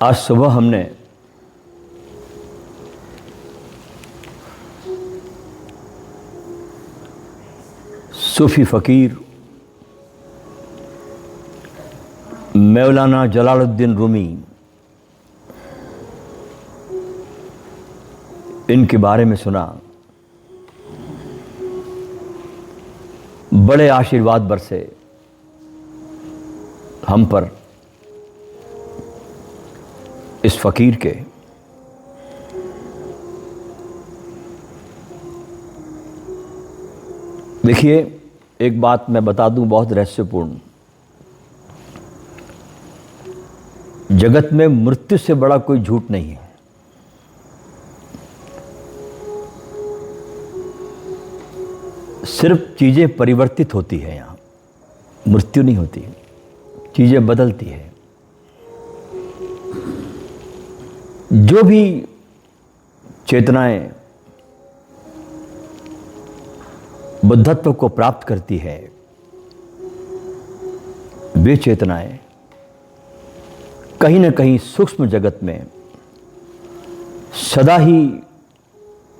आज सुबह हमने सूफी फ़कीर मौलाना जलालुद्दीन रूमी इनके बारे में सुना। बड़े आशीर्वाद बरसे हम पर इस फ़कीर के। देखिए, एक बात मैं बता दूं, बहुत रहस्यपूर्ण। जगत में मृत्यु से बड़ा कोई झूठ नहीं है। सिर्फ चीजें परिवर्तित होती है, यहां मृत्यु नहीं होती, चीजें बदलती है। जो भी चेतनाएं बुद्धत्व को प्राप्त करती है, वे चेतनाएं कहीं न कहीं सूक्ष्म जगत में सदा ही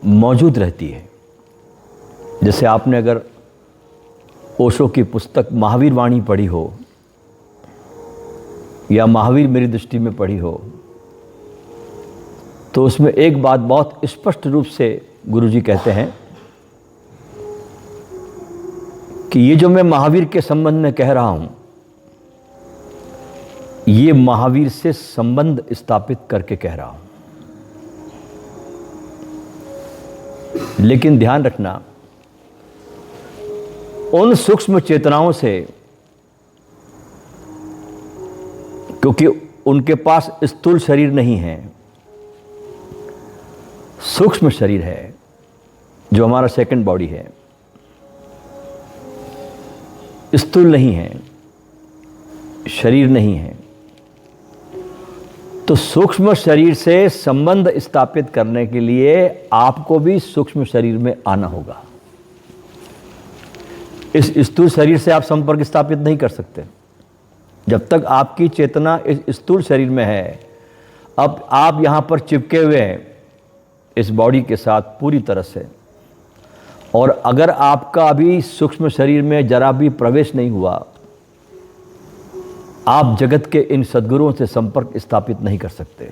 मौजूद रहती है। जैसे आपने अगर ओशो की पुस्तक महावीर वाणी पढ़ी हो या महावीर मेरी दृष्टि में पढ़ी हो, तो उसमें एक बात बहुत स्पष्ट रूप से गुरुजी कहते हैं कि ये जो मैं महावीर के संबंध में कह रहा हूं, ये महावीर से संबंध स्थापित करके कह रहा हूं। लेकिन ध्यान रखना, उन सूक्ष्म चेतनाओं से, क्योंकि उनके पास स्थूल शरीर नहीं है, सूक्ष्म शरीर है जो हमारा सेकंड बॉडी है, स्थूल नहीं है, शरीर नहीं है। तो सूक्ष्म शरीर से संबंध स्थापित करने के लिए आपको भी सूक्ष्म शरीर में आना होगा। इस स्थूल शरीर से आप संपर्क स्थापित नहीं कर सकते जब तक आपकी चेतना इस स्थूल शरीर में है। अब आप यहां पर चिपके हुए हैं इस बॉडी के साथ पूरी तरह से, और अगर आपका अभी सूक्ष्म शरीर में जरा भी प्रवेश नहीं हुआ, आप जगत के इन सद्गुरुओं से संपर्क स्थापित नहीं कर सकते।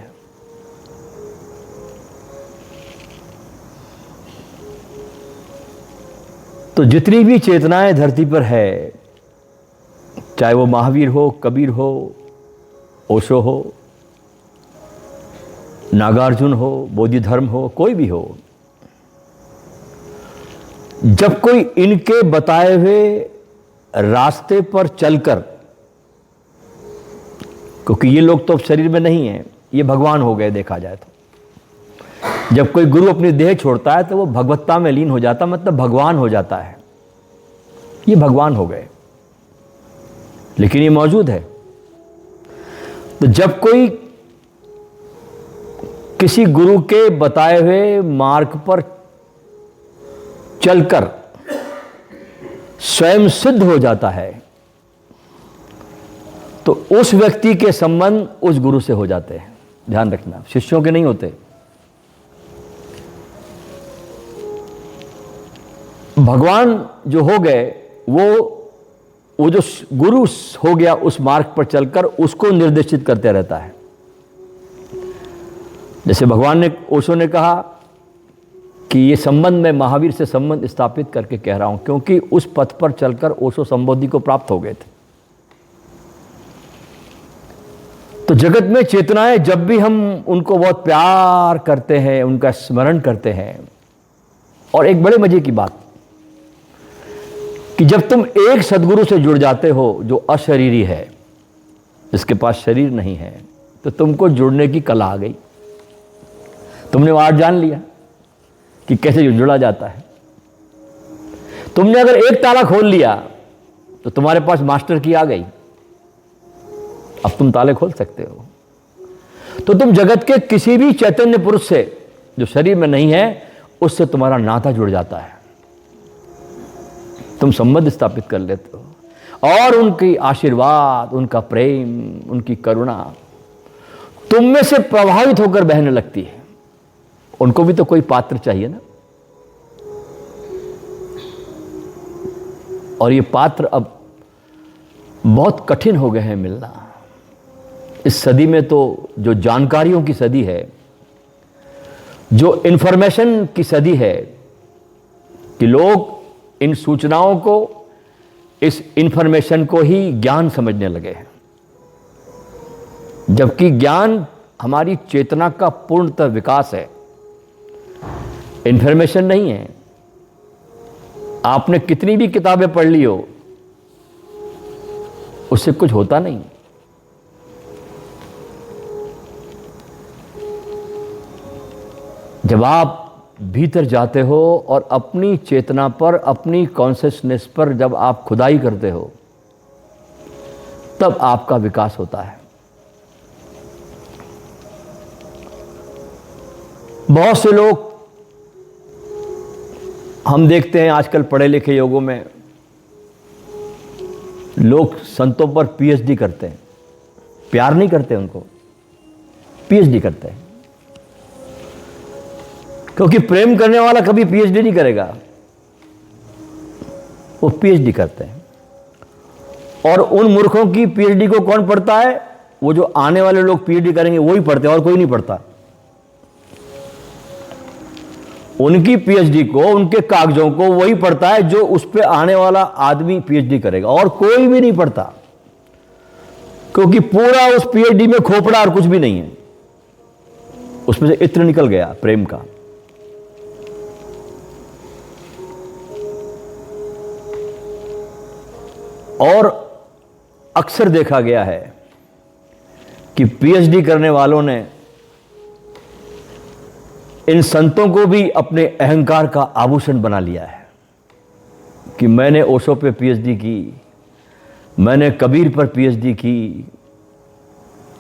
तो जितनी भी चेतनाएं धरती पर है, चाहे वो महावीर हो, कबीर हो, ओशो हो, नागार्जुन हो, बोधिधर्म हो, कोई भी हो, जब कोई इनके बताए हुए रास्ते पर चलकर, क्योंकि ये लोग तो शरीर में नहीं हैं, ये भगवान हो गए देखा जाए तो। जब कोई गुरु अपनी देह छोड़ता है तो वो भगवत्ता में लीन हो जाता, मतलब भगवान हो जाता है। ये भगवान हो गए, लेकिन ये मौजूद है। तो जब कोई किसी गुरु के बताए हुए मार्ग पर चलकर स्वयं सिद्ध हो जाता है, तो उस व्यक्ति के संबंध उस गुरु से हो जाते हैं। ध्यान रखना, शिष्यों के नहीं होते। भगवान जो हो गए, वो जो गुरु हो गया, उस मार्ग पर चलकर उसको निर्देशित करते रहता है। जैसे भगवान ने, ओशो ने कहा कि ये संबंध मैं महावीर से संबंध स्थापित करके कह रहा हूं, क्योंकि उस पथ पर चलकर ओशो संबोधि को प्राप्त हो गए थे। तो जगत में चेतनाएं, जब भी हम उनको बहुत प्यार करते हैं, उनका स्मरण करते हैं, और एक बड़े मजे की बात कि जब तुम एक सद्गुरु से जुड़ जाते हो जो अशरीरी है, जिसके पास शरीर नहीं है, तो तुमको जुड़ने की कला आ गई। तुमने वो आर्ट जान लिया कि कैसे जुड़ा जाता है। तुमने अगर एक ताला खोल लिया तो तुम्हारे पास मास्टर की आ गई, अब तुम ताले खोल सकते हो। तो तुम जगत के किसी भी चैतन्य पुरुष से जो शरीर में नहीं है, उससे तुम्हारा नाता जुड़ जाता है, तुम संबंध स्थापित कर लेते हो। और उनकी आशीर्वाद, उनका प्रेम, उनकी करुणा तुम में से प्रभावित होकर बहने लगती है। उनको भी तो कोई पात्र चाहिए ना। और ये पात्र अब बहुत कठिन हो गए हैं मिलना। इस सदी में तो जो जानकारियों की सदी है, जो इंफॉर्मेशन की सदी है, कि लोग इन सूचनाओं को, इस इंफॉर्मेशन को ही ज्ञान समझने लगे हैं, जबकि ज्ञान हमारी चेतना का पूर्णतः विकास है, इंफॉर्मेशन नहीं है। आपने कितनी भी किताबें पढ़ ली हो, उससे कुछ होता नहीं। जब आप भीतर जाते हो और अपनी चेतना पर, अपनी कॉन्शियसनेस पर जब आप खुदाई करते हो, तब आपका विकास होता है। बहुत से लोग हम देखते हैं आजकल पढ़े लिखे लोगों में, लोग संतों पर पीएचडी करते हैं। प्यार नहीं करते उनको, पीएचडी करते हैं। क्योंकि प्रेम करने वाला कभी पीएचडी नहीं करेगा, वो पीएचडी करते हैं। और उन मूर्खों की पीएचडी को कौन पढ़ता है? वो जो आने वाले लोग पीएचडी करेंगे वो ही पढ़ते हैं, और कोई नहीं पढ़ता। उनकी पीएचडी को, उनके कागजों को वही पढ़ता है जो उस पे आने वाला आदमी पीएचडी करेगा, और कोई भी नहीं पढ़ता। क्योंकि पूरा उस पीएचडी में खोपड़ा और कुछ भी नहीं है, उसमें से इत्र निकल गया प्रेम का। और अक्सर देखा गया है कि पीएचडी करने वालों ने इन संतों को भी अपने अहंकार का आभूषण बना लिया है कि मैंने ओशो पे पीएचडी की, मैंने कबीर पर पीएचडी की,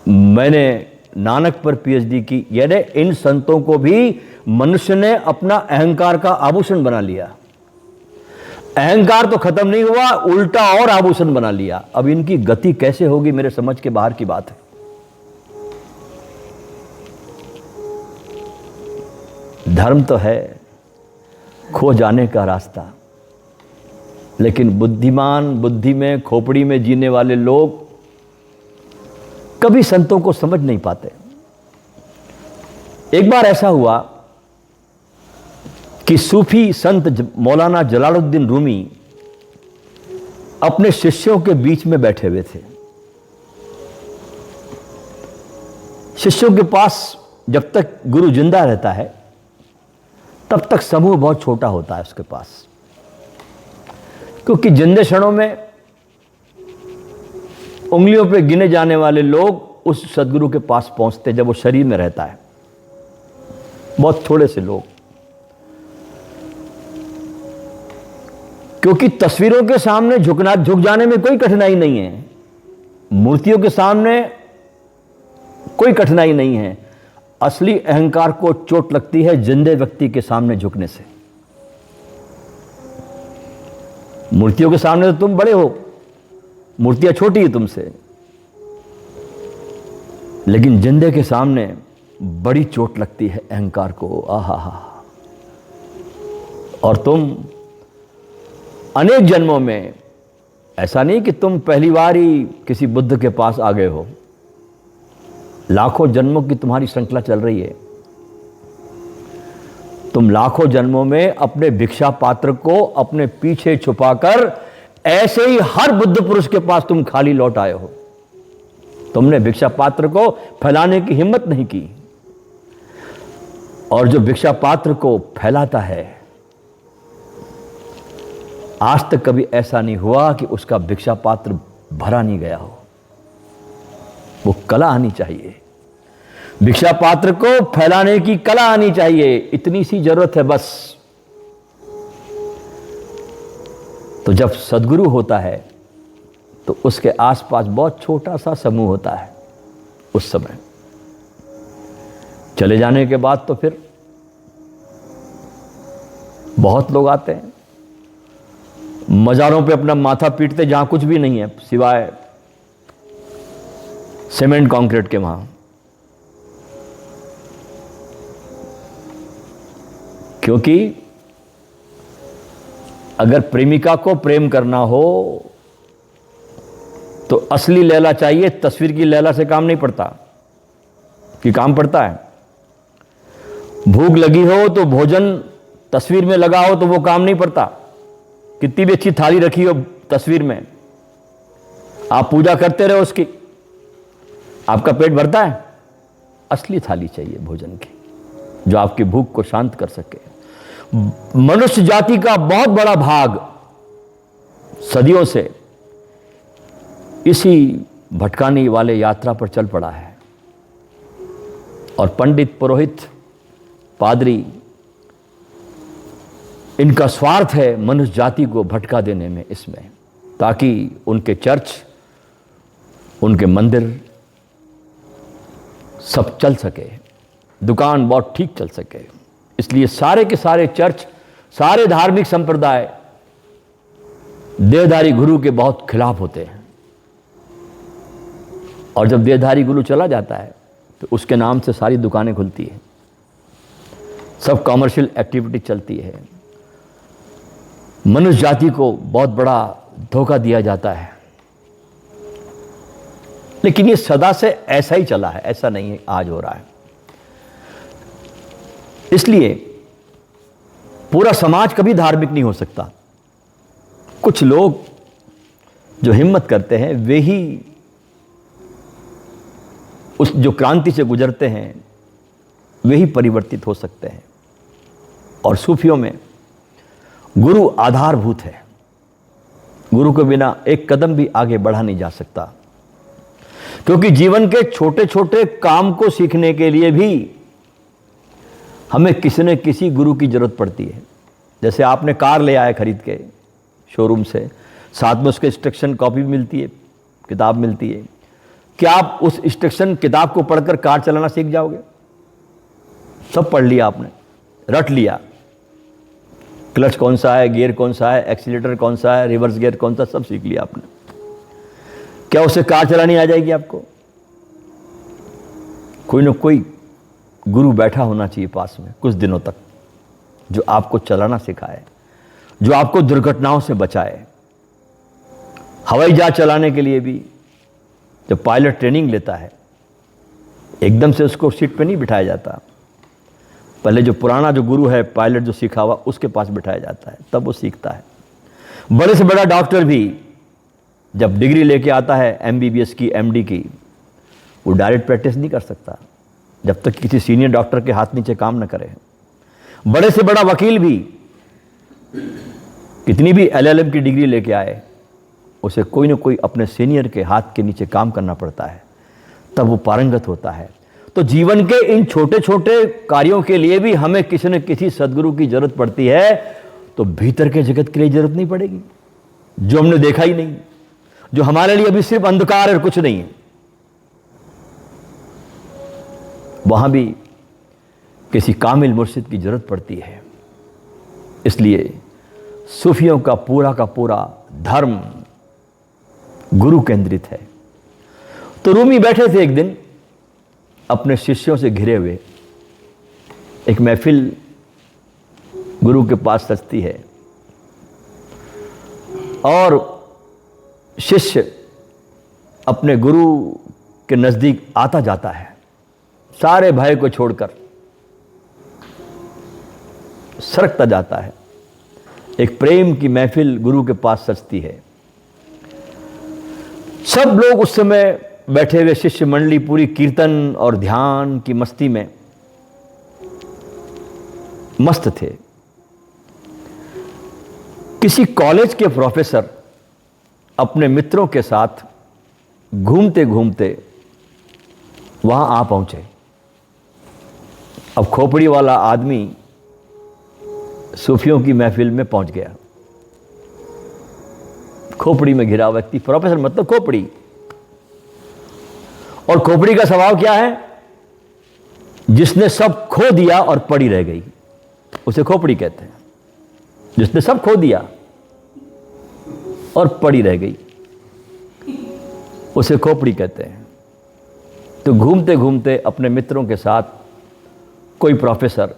मैंने नानक पर पीएचडी की। यानी इन संतों को भी मनुष्य ने अपना अहंकार का आभूषण बना लिया। अहंकार तो खत्म नहीं हुआ, उल्टा और आभूषण बना लिया। अब इनकी गति कैसे होगी, मेरे समझ के बाहर की बात है। धर्म तो है खो जाने का रास्ता, लेकिन बुद्धिमान, बुद्धि में, खोपड़ी में जीने वाले लोग कभी संतों को समझ नहीं पाते। एक बार ऐसा हुआ कि सूफी संत मौलाना जलालुद्दीन रूमी अपने शिष्यों के बीच में बैठे हुए थे। शिष्यों के पास जब तक गुरु जिंदा रहता है तब तक समूह बहुत छोटा होता है उसके पास, क्योंकि जिंदे क्षणों में उंगलियों पे गिने जाने वाले लोग उस सदगुरु के पास पहुंचते जब वो शरीर में रहता है, बहुत थोड़े से लोग। क्योंकि तस्वीरों के सामने झुक जाने में कोई कठिनाई नहीं है, मूर्तियों के सामने कोई कठिनाई नहीं है। असली अहंकार को चोट लगती है जिंदे व्यक्ति के सामने झुकने से। मूर्तियों के सामने तो तुम बड़े हो, मूर्तियां छोटी है तुमसे, लेकिन जिंदे के सामने बड़ी चोट लगती है अहंकार को। आहा। और तुम अनेक जन्मों में, ऐसा नहीं कि तुम पहली बार ही किसी बुद्ध के पास आ गए हो, लाखों जन्मों की तुम्हारी श्रृंखला चल रही है। तुम लाखों जन्मों में अपने भिक्षा पात्र को अपने पीछे छुपाकर ऐसे ही हर बुद्ध पुरुष के पास तुम खाली लौट आए हो। तुमने भिक्षा पात्र को फैलाने की हिम्मत नहीं की, और जो भिक्षा पात्र को फैलाता है, आज तक कभी ऐसा नहीं हुआ कि उसका भिक्षा पात्र भरा नहीं गया हो। वो कला आनी चाहिए, भिक्षा पात्र को फैलाने की कला आनी चाहिए। इतनी सी जरूरत है बस। तो जब सद्गुरु होता है तो उसके आसपास बहुत छोटा सा समूह होता है। उस समय चले जाने के बाद तो फिर बहुत लोग आते हैं, मजारों पे अपना माथा पीटते जहां कुछ भी नहीं है सिवाय सीमेंट कंक्रीट के। वहां क्योंकि अगर प्रेमिका को प्रेम करना हो तो असली लैला चाहिए, तस्वीर की लैला से काम नहीं पड़ता। कि काम पड़ता है? भूख लगी हो तो भोजन तस्वीर में लगा हो तो वो काम नहीं पड़ता। कितनी भी अच्छी थाली रखी हो तस्वीर में, आप पूजा करते रहे उसकी, आपका पेट भरता है? असली थाली चाहिए भोजन की, जो आपकी भूख को शांत कर सके। मनुष्य जाति का बहुत बड़ा भाग सदियों से इसी भटकाने वाले यात्रा पर चल पड़ा है, और पंडित, पुरोहित, पादरी, इनका स्वार्थ है मनुष्य जाति को भटका देने में, इसमें, ताकि उनके चर्च, उनके मंदिर सब चल सके, दुकान बहुत ठीक चल सके। इसलिए सारे के सारे चर्च, सारे धार्मिक संप्रदाय देहधारी गुरु के बहुत खिलाफ होते हैं। और जब देहधारी गुरु चला जाता है तो उसके नाम से सारी दुकानें खुलती है, सब कॉमर्शियल एक्टिविटी चलती है। मनुष्य जाति को बहुत बड़ा धोखा दिया जाता है। लेकिन ये सदा से ऐसा ही चला है, ऐसा नहीं है आज हो रहा है। इसलिए पूरा समाज कभी धार्मिक नहीं हो सकता। कुछ लोग जो हिम्मत करते हैं वे ही उस जो क्रांति से गुजरते हैं वे ही परिवर्तित हो सकते हैं। और सूफियों में गुरु आधारभूत है। गुरु के बिना एक कदम भी आगे बढ़ा नहीं जा सकता, क्योंकि जीवन के छोटे छोटे काम को सीखने के लिए भी हमें किसी न किसी गुरु की जरूरत पड़ती है। जैसे आपने कार ले आए खरीद के शोरूम से, साथ में उसके इंस्ट्रक्शन कॉपी भी मिलती है, किताब मिलती है। क्या आप उस इंस्ट्रक्शन किताब को पढ़कर कार चलाना सीख जाओगे? सब पढ़ लिया आपने, रट लिया, क्लच कौन सा है, गियर कौन सा है, एक्सीलेटर कौन सा है, रिवर्स गियर कौन सा, सब सीख लिया आपने। क्या उससे कार चलानी आ जाएगी आपको? कोई ना कोई गुरु बैठा होना चाहिए पास में कुछ दिनों तक, जो आपको चलाना सिखाए, जो आपको दुर्घटनाओं से बचाए। हवाई जहाज चलाने के लिए भी जब पायलट ट्रेनिंग लेता है, एकदम से उसको सीट पे नहीं बिठाया जाता। पहले जो पुराना जो गुरु है, पायलट जो सीखा हुआ, उसके पास बिठाया जाता है, तब वो सीखता है। बड़े से बड़ा डॉक्टर भी जब डिग्री लेके आता है MBBS की, MD की, वो डायरेक्ट प्रैक्टिस नहीं कर सकता जब तक किसी सीनियर डॉक्टर के हाथ नीचे काम न करे। बड़े से बड़ा वकील भी कितनी भी LLM की डिग्री लेके आए, उसे कोई ना कोई अपने सीनियर के हाथ के नीचे काम करना पड़ता है, तब वो पारंगत होता है। तो जीवन के इन छोटे छोटे कार्यों के लिए भी हमें किसी न किसी सदगुरु की जरूरत पड़ती है। तो भीतर के जगत के लिए जरूरत नहीं पड़ेगी, जो हमने देखा ही नहीं, जो हमारे लिए अभी सिर्फ अंधकार और कुछ नहीं है, वहां भी किसी कामिल मुर्शिद की जरूरत पड़ती है। इसलिए सूफियों का पूरा धर्म गुरु केंद्रित है। तो रूमी बैठे थे एक दिन अपने शिष्यों से घिरे हुए, एक महफिल गुरु के पास सजती है और शिष्य अपने गुरु के नजदीक आता जाता है, सारे भय को छोड़कर सरकता जाता है। एक प्रेम की महफिल गुरु के पास सजती है। सब लोग उस समय बैठे हुए शिष्य मंडली पूरी कीर्तन और ध्यान की मस्ती में मस्त थे। किसी कॉलेज के प्रोफेसर अपने मित्रों के साथ घूमते घूमते वहां आ पहुंचे। अब खोपड़ी वाला आदमी सूफियों की महफिल में पहुंच गया। खोपड़ी में घिरा व्यक्ति, प्रोफेसर मतलब खोपड़ी। और खोपड़ी का स्वभाव क्या है? जिसने सब खो दिया और पड़ी रह गई, उसे खोपड़ी कहते हैं। जिसने सब खो दिया और पड़ी रह गई, उसे खोपड़ी कहते हैं। तो घूमते घूमते अपने मित्रों के साथ कोई प्रोफेसर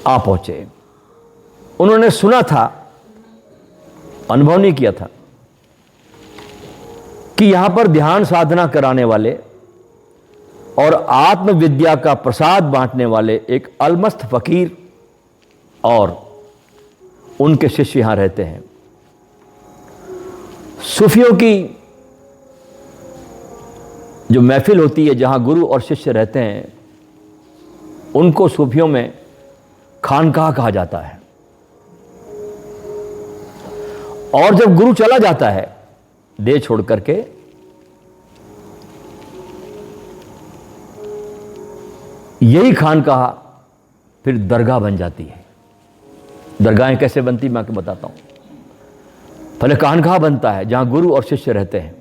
आ पहुंचे। उन्होंने सुना था, अनुभव नहीं किया था, कि यहां पर ध्यान साधना कराने वाले और आत्मविद्या का प्रसाद बांटने वाले एक अलमस्त फकीर और उनके शिष्य यहां रहते हैं। सूफियों की जो महफिल होती है, जहां गुरु और शिष्य रहते हैं, उनको सूफियों में खानकाह कहा जाता है। और जब गुरु चला जाता है देह छोड़ करके, यही खानकाह फिर दरगाह बन जाती है। दरगाहें कैसे बनती मैं आपको बताता हूं। पहले खानकाह बनता है जहां गुरु और शिष्य रहते हैं,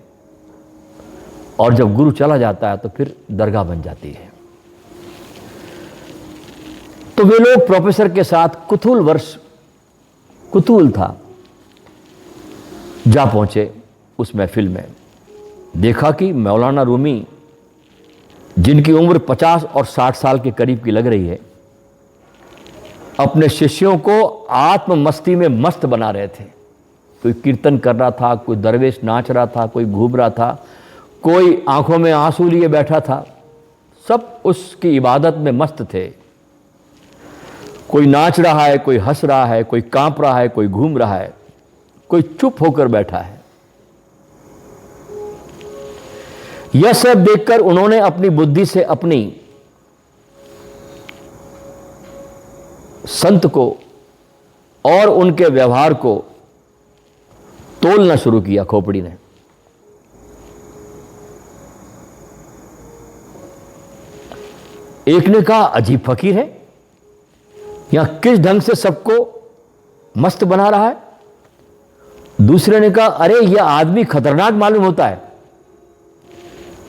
और जब गुरु चला जाता है तो फिर दरगाह बन जाती है। तो वे लोग प्रोफेसर के साथ कुतूहल था, जा पहुंचे उस महफिल में। देखा कि मौलाना रूमी, जिनकी उम्र 50 और 60 साल के करीब की लग रही है, अपने शिष्यों को आत्म मस्ती में मस्त बना रहे थे। कोई कीर्तन कर रहा था, कोई दरवेश नाच रहा था, कोई घूम रहा था, कोई आंखों में आंसू लिए बैठा था। सब उसकी इबादत में मस्त थे। कोई नाच रहा है, कोई हंस रहा है, कोई कांप रहा है, कोई घूम रहा है, कोई चुप होकर बैठा है। यह सब देखकर उन्होंने अपनी बुद्धि से अपनी संत को और उनके व्यवहार को तोलना शुरू किया। खोपड़ी ने एक ने कहा, अजीब फकीर है, यहां किस ढंग से सबको मस्त बना रहा है। दूसरे ने कहा, अरे यह आदमी खतरनाक मालूम होता है,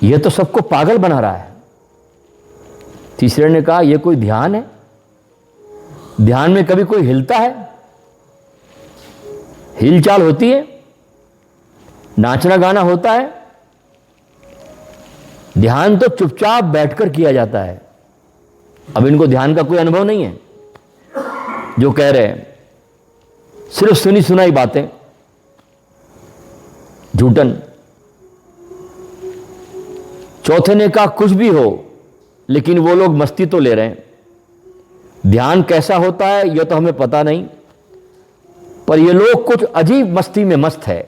यह तो सबको पागल बना रहा है। तीसरे ने कहा, यह कोई ध्यान है? ध्यान में कभी कोई हिलता है? हिलचाल होती है? नाचना गाना होता है? ध्यान तो चुपचाप बैठकर किया जाता है। अब इनको ध्यान का कोई अनुभव नहीं है जो कह रहे हैं, सिर्फ सुनी सुनाई बातें, झूठन। चौथे ने कहा, कुछ भी हो, लेकिन वो लोग मस्ती तो ले रहे हैं। ध्यान कैसा होता है यह तो हमें पता नहीं, पर ये लोग कुछ अजीब मस्ती में मस्त है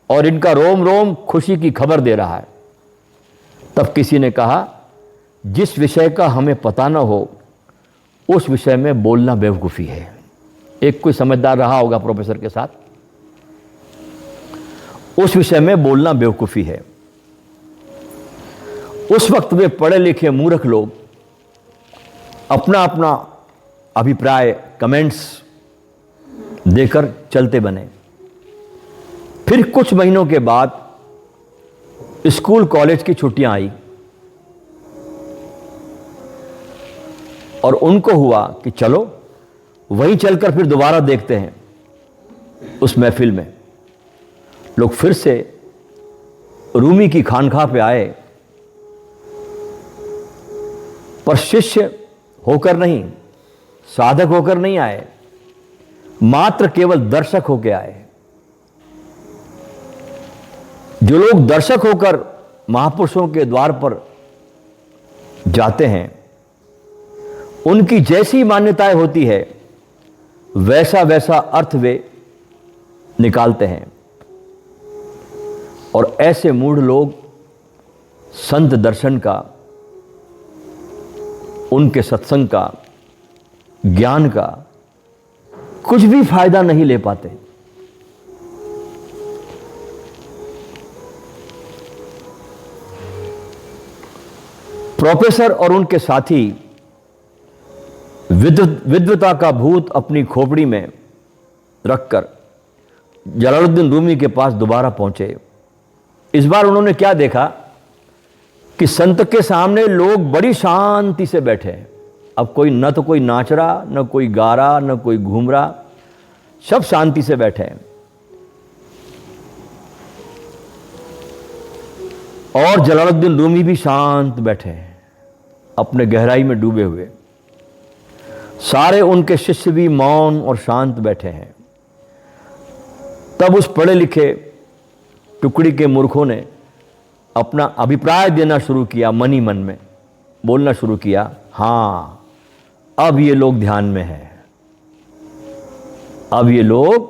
और इनका रोम रोम खुशी की खबर दे रहा है। तब किसी ने कहा, जिस विषय का हमें पता ना हो उस विषय में बोलना बेवकूफ़ी है। एक कोई समझदार रहा होगा प्रोफेसर के साथ, उस विषय में बोलना बेवकूफ़ी है। उस वक्त वे पढ़े लिखे मूर्ख लोग अपना अपना अभिप्राय, कमेंट्स देकर चलते बने। फिर कुछ महीनों के बाद स्कूल कॉलेज की छुट्टियां आई और उनको हुआ कि चलो वहीं चलकर फिर दोबारा देखते हैं। उस महफिल में लोग फिर से रूमी की खानकाह पे आए, पर शिष्य होकर नहीं, साधक होकर नहीं आए, मात्र केवल दर्शक होकर आए। जो लोग दर्शक होकर महापुरुषों के द्वार पर जाते हैं, उनकी जैसी मान्यताएं होती है वैसा वैसा अर्थ वे निकालते हैं। और ऐसे मूढ़ लोग संत दर्शन का, उनके सत्संग का, ज्ञान का कुछ भी फायदा नहीं ले पाते। प्रोफेसर और उनके साथी विद्वता का भूत अपनी खोपड़ी में रखकर जलालुद्दीन रूमी के पास दोबारा पहुंचे। इस बार उन्होंने क्या देखा कि संत के सामने लोग बड़ी शांति से बैठे हैं। अब कोई न तो कोई नाच रहा, न कोई गा रहा, न कोई घूम रहा, सब शांति से बैठे हैं। और जलालुद्दीन रूमी भी शांत बैठे हैं, अपने गहराई में डूबे हुए। सारे उनके शिष्य भी मौन और शांत बैठे हैं। तब उस पढ़े लिखे टुकड़ी के मूर्खों ने अपना अभिप्राय देना शुरू किया, मन ही मन में बोलना शुरू किया, हाँ अब ये लोग ध्यान में हैं, अब ये लोग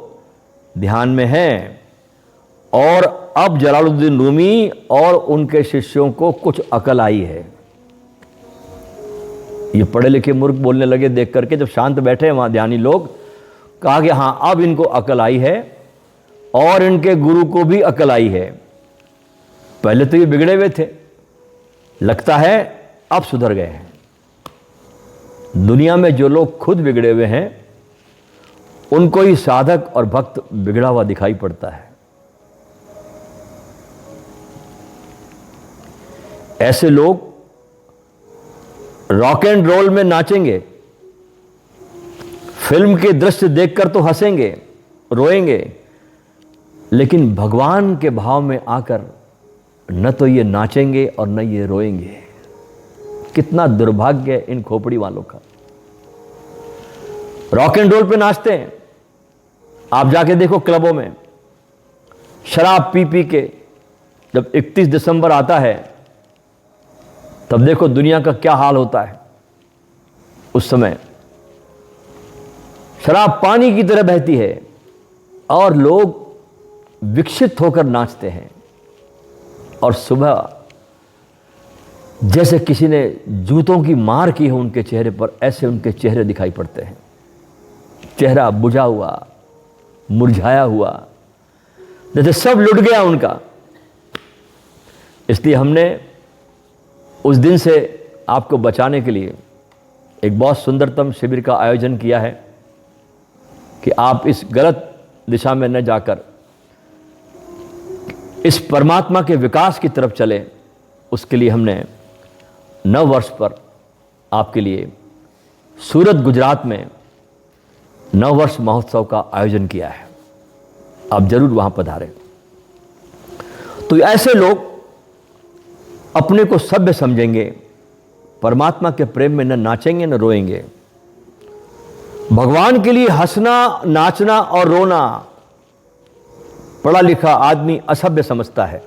ध्यान में हैं, और अब जलालुद्दीन रूमी और उनके शिष्यों को कुछ अकल आई है। ये पढ़े लिखे मूर्ख बोलने लगे देख करके, जब शांत बैठे वहां ध्यानी लोग, कहा कि हाँ अब इनको अकल आई है और इनके गुरु को भी अकल आई है। पहले तो ये बिगड़े हुए थे, लगता है अब सुधर गए हैं। दुनिया में जो लोग खुद बिगड़े हुए हैं उनको ही साधक और भक्त बिगड़ा हुआ दिखाई पड़ता है। ऐसे लोग रॉक एंड रोल में नाचेंगे, फिल्म के दृश्य देखकर तो हंसेंगे रोएंगे, लेकिन भगवान के भाव में आकर न तो ये नाचेंगे और न ये रोएंगे। कितना दुर्भाग्य है इन खोपड़ी वालों का। रॉक एंड रोल पे नाचते हैं, आप जाके देखो क्लबों में, शराब पी पी के जब 31 दिसंबर आता है तब देखो दुनिया का क्या हाल होता है। उस समय शराब पानी की तरह बहती है और लोग विकसित होकर नाचते हैं, और सुबह जैसे किसी ने जूतों की मार की हो उनके चेहरे पर, ऐसे उनके चेहरे दिखाई पड़ते हैं, चेहरा बुझा हुआ, मुरझाया हुआ, जैसे सब लुट गया उनका। इसलिए हमने उस दिन से आपको बचाने के लिए एक बहुत सुंदरतम शिविर का आयोजन किया है कि आप इस गलत दिशा में न जाकर इस परमात्मा के विकास की तरफ चले। उसके लिए हमने नव वर्ष पर आपके लिए सूरत गुजरात में नव वर्ष महोत्सव का आयोजन किया है, आप जरूर वहां पधारें। तो ऐसे लोग अपने को सभ्य समझेंगे, परमात्मा के प्रेम में न नाचेंगे न रोएंगे। भगवान के लिए हंसना, नाचना और रोना पढ़ा लिखा आदमी असभ्य समझता है।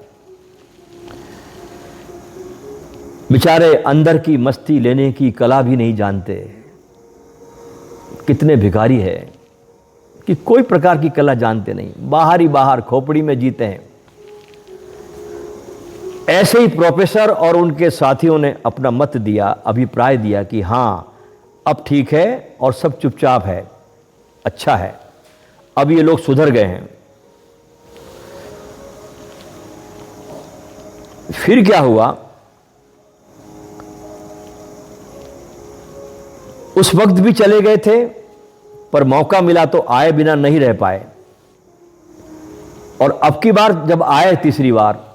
बेचारे अंदर की मस्ती लेने की कला भी नहीं जानते। कितने भिखारी है कि कोई प्रकार की कला जानते नहीं, बाहर ही बाहर खोपड़ी में जीते हैं। ऐसे ही प्रोफेसर और उनके साथियों ने अपना मत दिया, अभिप्राय दिया कि हाँ अब ठीक है और सब चुपचाप है, अच्छा है, अब ये लोग सुधर गए हैं। फिर क्या हुआ, उस वक्त भी चले गए थे, पर मौका मिला तो आए बिना नहीं रह पाए। और अब की बार जब आए तीसरी बार,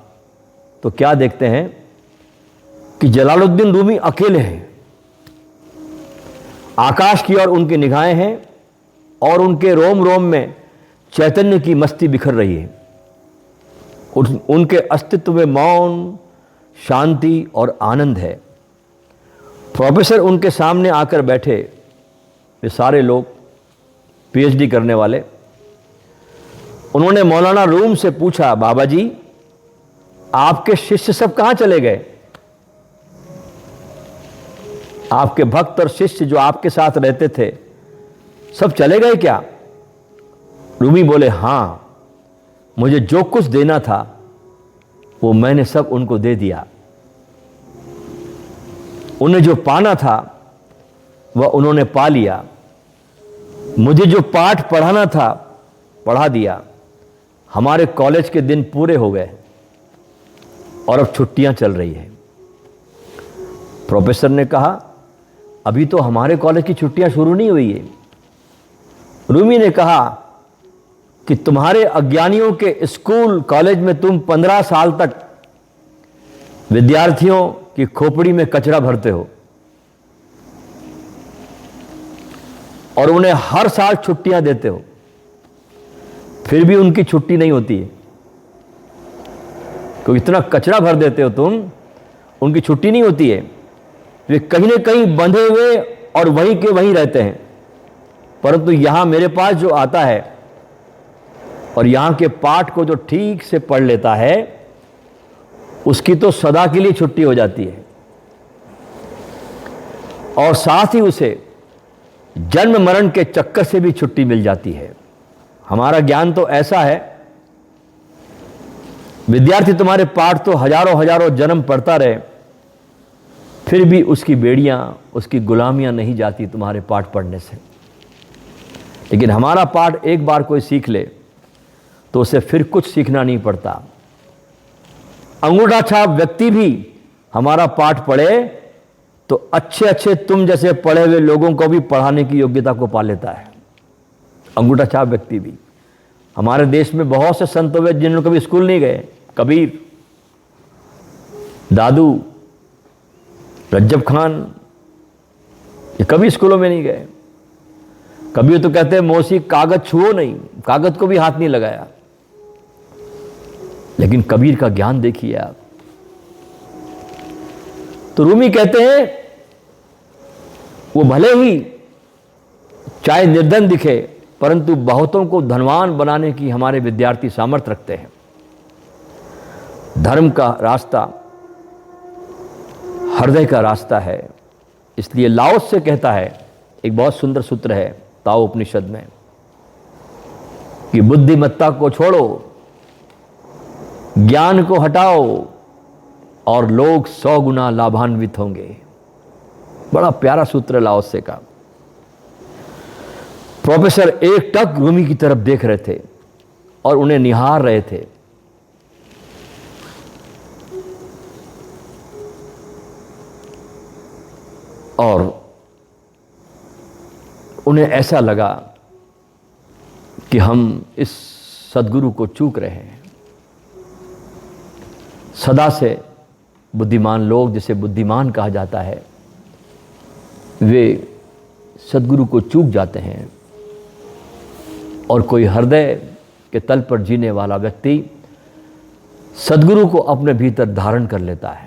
तो क्या देखते हैं कि जलालुद्दीन रूमी अकेले हैं। आकाश की ओर उनकी निगाहें हैं और उनके रोम रोम में चैतन्य की मस्ती बिखर रही है। उनके अस्तित्व में मौन, शांति और आनंद है। प्रोफेसर उनके सामने आकर बैठे, ये सारे लोग पीएचडी करने वाले। उन्होंने मौलाना रूम से पूछा, बाबा जी आपके शिष्य सब कहां चले गए? आपके भक्त और शिष्य जो आपके साथ रहते थे सब चले गए क्या? रूमी बोले, हां, मुझे जो कुछ देना था वो मैंने सब उनको दे दिया। उन्हें जो पाना था वह उन्होंने पा लिया। मुझे जो पाठ पढ़ाना था पढ़ा दिया। हमारे कॉलेज के दिन पूरे हो गए और अब छुट्टियां चल रही हैं। प्रोफेसर ने कहा, अभी तो हमारे कॉलेज की छुट्टियां शुरू नहीं हुई है। रूमी ने कहा कि तुम्हारे अज्ञानियों के स्कूल कॉलेज में तुम 15 साल तक विद्यार्थियों की खोपड़ी में कचरा भरते हो और उन्हें हर साल छुट्टियां देते हो, फिर भी उनकी छुट्टी नहीं होती है। क्योंकि इतना कचरा भर देते हो तुम, उनकी छुट्टी नहीं होती है। वे कहीं ना कहीं बंधे हुए और वहीं के वहीं रहते हैं, परंतु यहां मेरे पास जो आता है और यहां के पाठ को जो ठीक से पढ़ लेता है, उसकी तो सदा के लिए छुट्टी हो जाती है और साथ ही उसे जन्म मरण के चक्कर से भी छुट्टी मिल जाती है। हमारा ज्ञान तो ऐसा है, विद्यार्थी तुम्हारे पाठ तो हजारों हजारों जन्म पढ़ता रहे, फिर भी उसकी बेड़ियां, उसकी गुलामियां नहीं जाती तुम्हारे पाठ पढ़ने से। लेकिन हमारा पाठ एक बार कोई सीख ले तो उसे फिर कुछ सीखना नहीं पड़ता। अंगूठा छाप व्यक्ति भी हमारा पाठ पढ़े तो अच्छे अच्छे तुम जैसे पढ़े हुए लोगों को भी पढ़ाने की योग्यता को पा लेता है। अंगूठा छाप व्यक्ति भी। हमारे देश में बहुत से संत हुए जिन्होंने कभी स्कूल नहीं गए, कबीर, दादू, रज्जब खान, ये कभी स्कूलों में नहीं गए। कबीर तो कहते हैं मौसी कागज छुओ नहीं, कागज को भी हाथ नहीं लगाया। लेकिन कबीर का ज्ञान देखिए आप। तो रूमी कहते हैं वो भले ही चाहे निर्धन दिखे, परंतु बहुतों को धनवान बनाने की हमारे विद्यार्थी सामर्थ्य रखते हैं। धर्म का रास्ता हृदय का रास्ता है। इसलिए लाओ से कहता है, एक बहुत सुंदर सूत्र है ताओ उपनिषद में, कि बुद्धिमत्ता को छोड़ो, ज्ञान को हटाओ और लोग 100 गुना लाभान्वित होंगे। बड़ा प्यारा सूत्र लाओ से का। प्रोफेसर एक टक रूमी की तरफ देख रहे थे और उन्हें निहार रहे थे। और उन्हें ऐसा लगा कि हम इस सद्गुरु को चूक रहे हैं। सदा से बुद्धिमान लोग, जिसे बुद्धिमान कहा जाता है, वे सद्गुरु को चूक जाते हैं। और कोई हृदय के तल पर जीने वाला व्यक्ति सद्गुरु को अपने भीतर धारण कर लेता है।